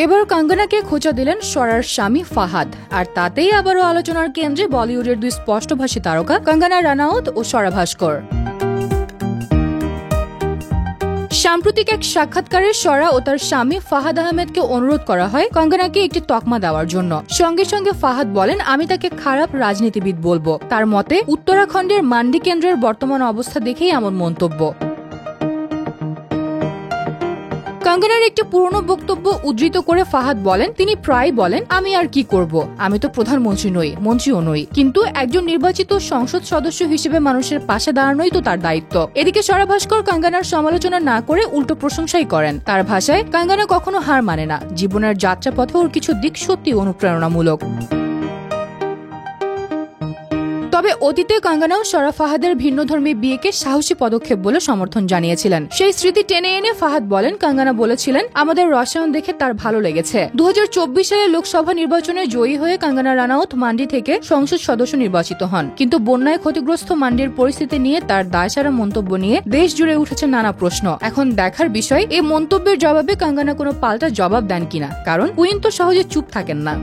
এবার কঙ্গনাকে খোঁচা দিলেন স্বরার স্বামী ফাহাদ, আর তাতেই আবারও আলোচনার কেন্দ্রে বলিউডের দুই স্পষ্টভাষী তারকা কঙ্গনা রানাউত ও স্বরা ভাস্কর। সাম্প্রতিক এক সাক্ষাৎকারে স্বরা ও তার স্বামী ফাহাদ আহমেদকে অনুরোধ করা হয় কঙ্গনাকে একটি তকমা দেওয়ার জন্য। সঙ্গে সঙ্গে ফাহাদ বলেন, আমি তাকে খারাপ রাজনীতিবিদ বলবো। তার মতে উত্তরাখণ্ডের মান্ডি কেন্দ্রের বর্তমান অবস্থা দেখেই এমন মন্তব্য। কঙ্গনার একটি পুরনো বক্তব্য উদ্ধৃত করে ফাহাদ বলেন, তিনি প্রায় বলেন, আমি আর কি করব, আমি তো প্রধানমন্ত্রী নই, মন্ত্রীও নই, কিন্তু একজন নির্বাচিত সংসদ সদস্য হিসেবে মানুষের পাশে দাঁড়ানোই তো তার দায়িত্ব। এদিকে স্বরা ভাস্কর কঙ্গনার সমালোচনা না করে উল্টো প্রশংসাই করেন। তার ভাষায়, কঙ্গনা কখনো হার মানে না, জীবনের যাত্রাপথে ওর কিছু দিক সত্যি অনুপ্রেরণামূলক। তবে অতীতে কঙ্গনাও স্বরা ফাহাদের ভিন্নধর্মী বিয়েকে সাহসী পদক্ষেপ বলে সমর্থন জানিয়েছিলেন। সেই স্মৃতি টেনে এনে ফাহাদ বলেন, কঙ্গনা বলেছিলেন, আমাদের রসায়ন দেখে তার ভালো লেগেছে। 2024 সালে লোকসভা নির্বাচনে জয়ী হয়ে কঙ্গনা রানাউত মান্ডি থেকে সংসদ সদস্য নির্বাচিত হন, কিন্তু বন্যায় ক্ষতিগ্রস্ত মান্ডির পরিস্থিতি নিয়ে তার দায়সারা মন্তব্য নিয়ে দেশ জুড়ে উঠেছে নানা প্রশ্ন। এখন দেখার বিষয় এই মন্তব্যের জবাবে কঙ্গনা কোনো পাল্টা জবাব দেন কিনা, কারণ কুইন তো সহজে চুপ থাকেন না।